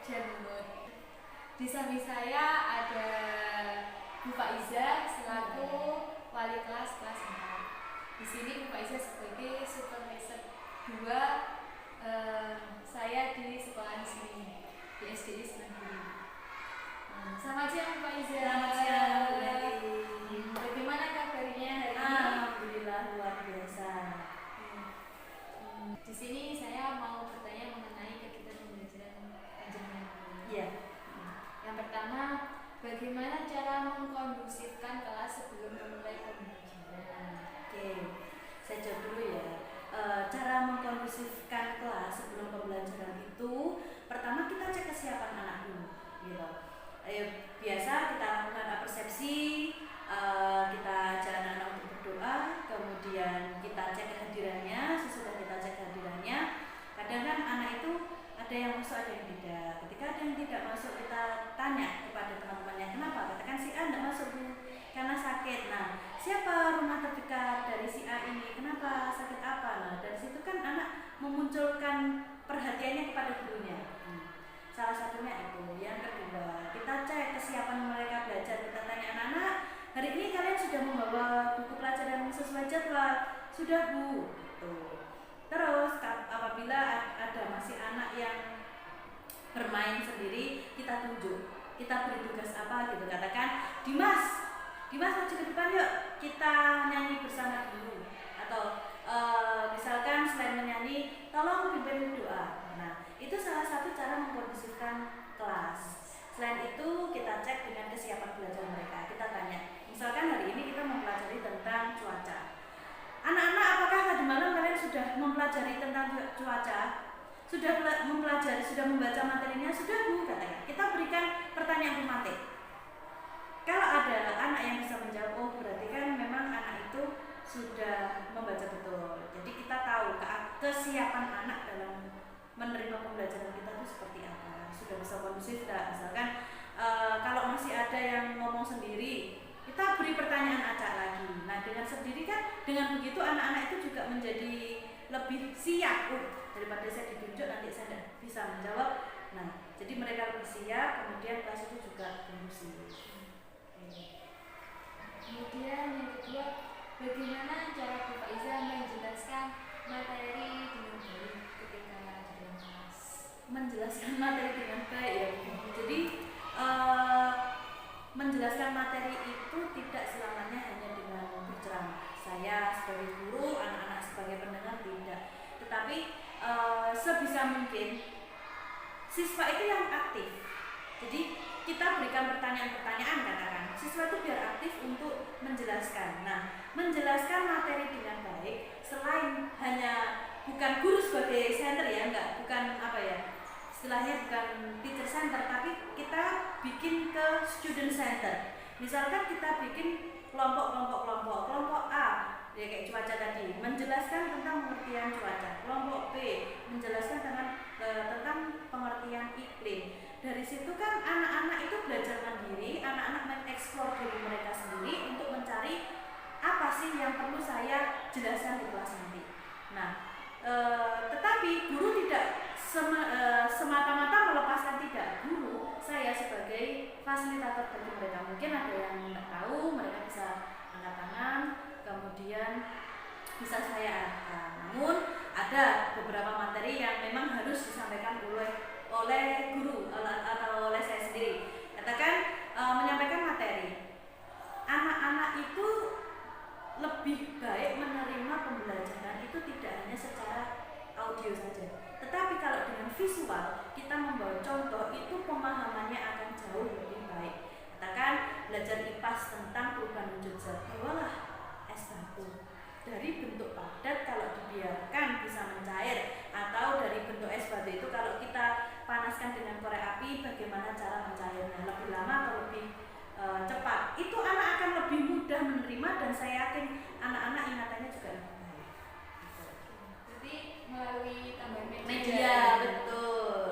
Jamut. Di samping saya ada Bu Faiza selaku wali kelas 4. Di sini Bu Faiza sebagai supervisor 2. Saya di sekolah sini di SDI Senandiri. Selamat siang Bu Faiza. Selamat siang Bu Bagaimana kabarnya hari ini? Alhamdulillah luar biasa. Di sini saya mau bertanya mengenai kegiatan pembelajaran panjenengan. Iya. Yang pertama, bagaimana cara mengkondusifkan kelas sebelum memulai pembelajaran? Oke, saya jawab dulu ya. Cara mengkondusifkan kelas sebelum pembelajaran itu, pertama kita cek kesiapan anak dulu, gitu. Biasa kita lakukan persepsi, kita ajak anak-anak untuk berdoa, kemudian kita cek kehadirannya. Sesudah kita cek kehadirannya, kadang kan anak itu ada yang masuk, ada yang tidak. Ketika ada yang tidak masuk, kita tanya kepada teman-temannya, kenapa? Katakan si A tidak masuk Bu, karena sakit. Nah, siapa rumah terdekat dari si A ini? Kenapa? Sakit apa? Nah, dari situ kan anak memunculkan perhatiannya kepada gurunya. Salah satunya itu. Yang kedua, kita cek kesiapan mereka belajar. Kita tanya anak-anak, hari ini kalian sudah membawa buku pelajaran sesuai jadwal? Sudah Bu. Tuh. Terus apabila ada masih anak yang bermain sendiri, kita tunjuk, kita beri tugas apa gitu. Katakan, Dimas maju ke depan yuk, kita nyanyi bersama dulu. Atau misalkan selain menyanyi, tolong pimpin doa. Nah, itu salah satu cara mengkondusifkan kelas. Selain itu, kita cek dengan kesiapan belajar mereka. Kita tanya, misalkan hari ini kita mempelajari tentang cuaca. Anak-anak, apakah tadi malam kalian sudah mempelajari tentang cuaca? Sudah mempelajari, sudah membaca materinya? Sudah Bu, katanya. Kita berikan pertanyaan tematik. Kalau ada anak yang bisa menjawab, oh berarti kan memang anak itu sudah membaca betul. Jadi kita tahu kesiapan anak dalam menerima pembelajaran kita itu seperti apa. Sudah bisa kondusif tidak? Misalkan kalau masih ada yang ngomong sendiri, kita beri pertanyaan acak lagi. Nah, dengan sendiri kan, dengan begitu anak-anak itu juga menjadi lebih siap. Daripada saya ditunjuk nanti saya tidak bisa menjawab. Nah, jadi mereka lebih siap, kemudian kelas itu juga kondusif. Kemudian yang kedua, bagaimana cara Bu Faiza menjelaskan materi dengan baik ketika di dalam kelas? Menjelaskan materi dengan baik ya. Jadi menjelaskan materi itu tidak selamanya hanya dengan berceramah. Saya sebagai guru, anak-anak sebagai pendengar tidak. Tetapi sebisa mungkin siswa itu yang aktif. Jadi kita berikan pertanyaan-pertanyaan, katakan siswa itu biar aktif untuk menjelaskan. Nah, menjelaskan materi dengan baik selain hanya bukan guru sebagai center ya, enggak, bukan apa ya, istilahnya bukan teacher center, tapi kita bikin ke student center. Misalkan kita bikin kelompok A ya kayak cuaca tadi, menjelaskan tentang pengertian cuaca. Kelompok B menjelaskan tentang pengertian iklim. Dari situ kan anak-anak itu belajar mandiri, anak-anak mengeksplor diri mereka sendiri untuk mencari apa sih yang perlu saya jelaskan di kelas nanti. Nah, tetapi guru tidak semata-mata melepaskan, tidak. Guru, saya sebagai fasilitator bagi mereka. Mungkin ada yang tidak tahu, mereka bisa angkat tangan, kemudian bisa saya arahkan. Namun ada beberapa materi yang memang harus disampaikan oleh guru atau oleh saya sendiri. Katakan menyampaikan materi. Anak-anak itu lebih baik menerima pembelajaran itu tidak hanya secara audio saja. Tetapi kalau dengan visual, kita membawa contoh, itu pemahamannya akan jauh lebih baik. Katakan belajar IPAS tentang perubahan wujud zat. Bawalah es batu. Dari bentuk padat kalau dibiarkan bisa mencair, atau dari bentuk es batu itu kalau kita panaskan dengan korek api, bagaimana cara mencairnya, lebih lama atau lebih cepat. Itu anak akan lebih mudah menerima, dan saya yakin anak-anak ingatannya juga lebih baik. Jadi melalui tambahan Media, betul.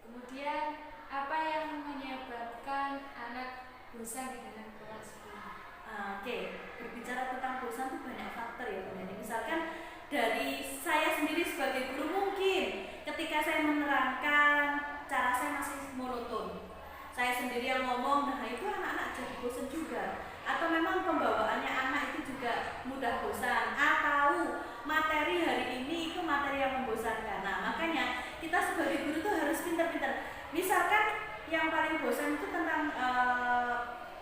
Kemudian apa yang menyebabkan anak bosan di dalam kelas? Oke, berbicara tentang bosan itu banyak faktor ya Bu. Misalkan dari saya sendiri sebagai guru, mungkin ketika saya menerangkan cara saya sendiri yang ngomong, nah itu anak-anak jadi bosan juga. Atau memang pembawaannya anak itu juga mudah bosan, atau materi hari ini itu materi yang membosankan. Nah makanya kita sebagai guru tuh harus pintar-pintar. Misalkan yang paling bosan itu tentang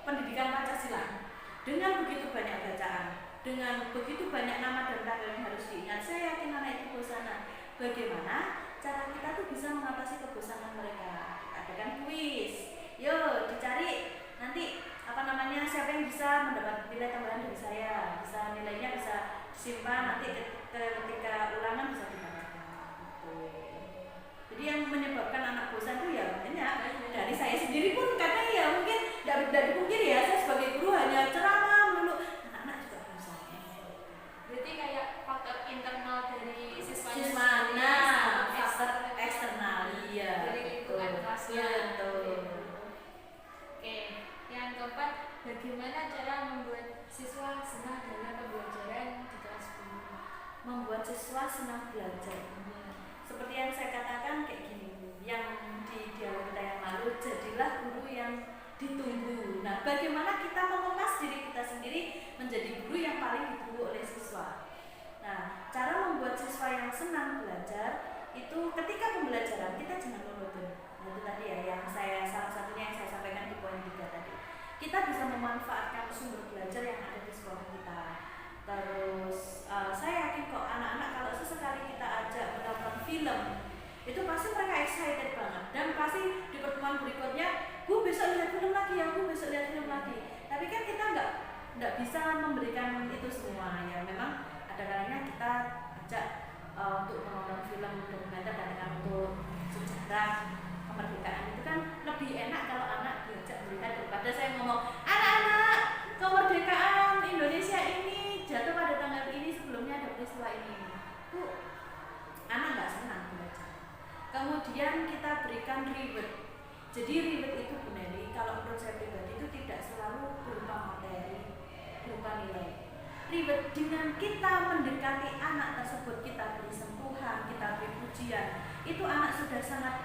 pendidikan Pancasila, dengan begitu banyak bacaan, dengan begitu banyak nama dan tanggal yang harus diingat, saya yakin anak itu bosan. Nah, bagaimana cara kita tuh bisa mengatasi kebosanan mereka? Adakan kuis, yuk dicari nanti siapa yang bisa mendapat nilai tambahan dari saya, bisa nilainya bisa simpan nanti ketika ulangan bisa ditanyakan gitu. Jadi yang menyebabkan anak bosan itu ya banyak. Dari saya sendiri pun kadang ya mungkin tidak dipungkiri ya, saya sebagai guru hanya ceramah melulu, anak-anak juga bosan. Berarti kayak faktor internal dari siswanya Siswa, faktor eksternal, iya. Dari lingkungan kelasnya. Betul. Oke, yang keempat, bagaimana cara membuat siswa senang dalam pembelajaran di kelas guru? Membuat siswa senang belajar. Seperti yang saya katakan kayak gini, yang di dialog kita yang lalu, jadilah guru yang ditunggu. Nah, bagaimana kita mengemas diri kita sendiri menjadi guru yang paling ditunggu oleh siswa. Nah, cara membuat siswa yang senang belajar itu ketika pembelajaran kita jangan monoton. Nah, itu tadi ya yang salah satunya yang saya sampaikan di poin 3 tadi. Kita bisa memanfaatkan sumber belajar yang ada di sekolah kita. Terus saya yakin kok anak-anak kalau sesekali kita ajak menonton film itu pasti mereka excited banget, dan pasti di pertemuan berikutnya, Bu besok lihat film lagi ya, Bu besok lihat film lagi. Tapi kan kita nggak bisa memberikan itu semua ya. Memang ada kalanya kita ajak untuk menonton film dokumenter dan untuk sejarah kemerdekaan itu kan lebih enak kalau anak diajak melihat daripada saya ngomong, anak-anak kemerdekaan Indonesia ini jatuh pada tanggal ini, sebelumnya ada peristiwa ini. Tuh anak nggak senang belajar. Kemudian kita berikan reward. Jadi reward itu benar, kalau menurut saya pribadi itu tidak selalu berupa materi, berupa nilai. Reward dengan kita mendekati anak tersebut, kita beri sentuhan, kita beri pujian, itu anak sudah sangat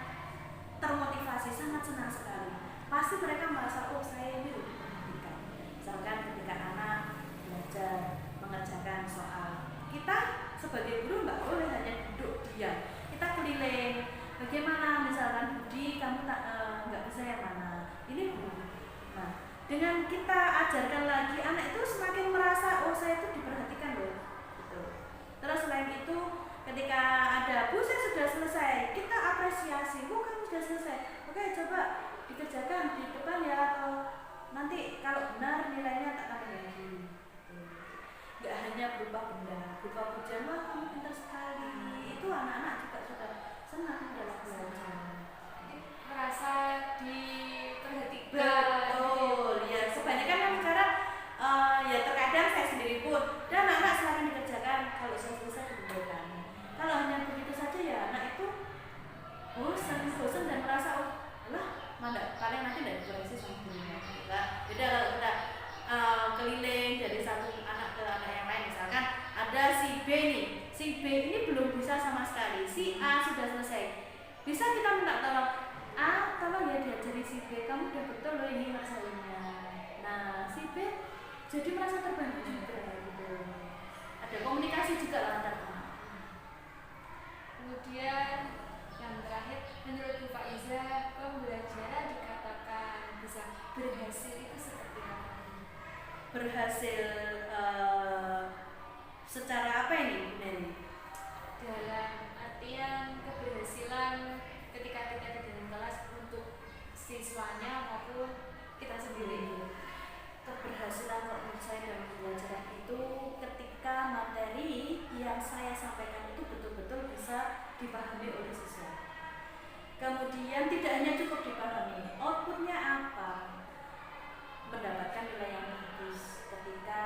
termotivasi, sangat senang sekali. Pasti mereka merasa, oh saya ini udah diperhatikan. Misalkan ketika anak belajar mengerjakan soal, kita sebagai guru nggak boleh hanya duduk diam, kita keliling. Bagaimana misalkan Budi, kamu nggak bisa yang mana? Ini Bu. Nah, dengan kita ajarkan lagi, anak itu semakin merasa, oh saya itu diperhatikan loh. Gitu. Terus selain itu, ketika ada, Bu saya sudah selesai, kita apresiasi, Bu kamu sudah selesai. Oke, coba dikerjakan di depan ya, atau nanti kalau benar nilainya tak tambah lagi. Gak hanya berupa benda, berupa pujian, wah kamu pintar sekali. Itu anak-anak juga sudah senang dalam belajar. Merasa diperhatikan. Betul, ya kebanyakan kan sekarang ya terkadang saya sendiri pun, dan anak silahkan dikerjakan, kalau saya selesai dikerjakan. Kalau hanya begitu saja ya anak itu bosan dan merasa, oh lah mana paling nanti dari koreksi sama gurunya. Beda kalau kita keliling dari satu anak ke anak yang lain, misalkan ada si B nih, si B ini belum bisa sama sekali, si A sudah selesai, bisa kita minta tolong, A tolong ya diajari si B, kamu udah betul loh ini masalahnya. Nah si B jadi merasa terbantu juga gitu, ada komunikasi juga lah antar teman. Kemudian yang terakhir, menurut Bu Faiza, pembelajaran dikatakan bisa berhasil itu seperti apa? Berhasil secara apa ini Bu Neri? Dalam artian keberhasilan ketika kita di dalam kelas untuk siswanya maupun kita sendiri. Keberhasilan menurut saya dalam pembelajaran itu ketika materi yang saya sampaikan itu betul-betul bisa dipahami oleh siswa. Kemudian tidak hanya cukup dipahami, outputnya apa? Mendapatkan nilai yang bagus ketika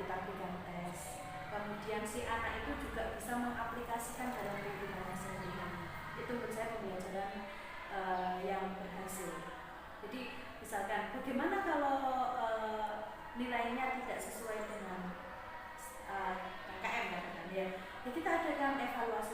kita berikan tes. Kemudian si anak itu juga bisa mengaplikasikan dalam kehidupannya sehari-hari. Itu menurut saya pembelajaran yang berhasil. Jadi misalkan bagaimana kalau nilainya tidak sesuai dengan KKM ya, kita adakan evaluasi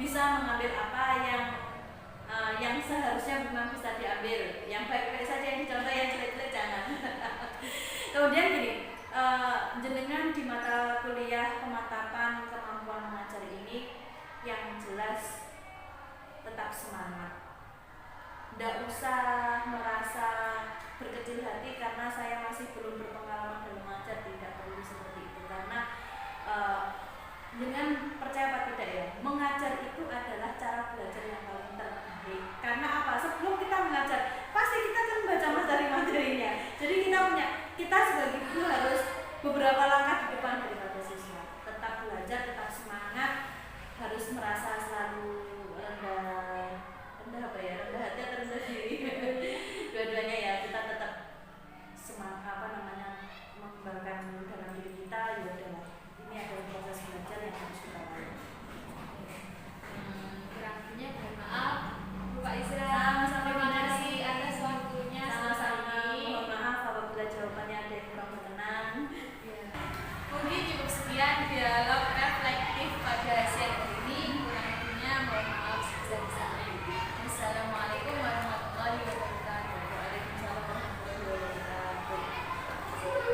bisa mengambil apa yang seharusnya memang bisa diambil, yang baik-baik saja yang dicontoh, yang jelek-jelek jangan. Kemudian gini, jenengan di mata kuliah pemantapan kemampuan mengajar ini yang jelas tetap semangat. Tidak usah merasa berkecil hati karena saya masih belum berpengalaman dalam mengajar, tidak perlu seperti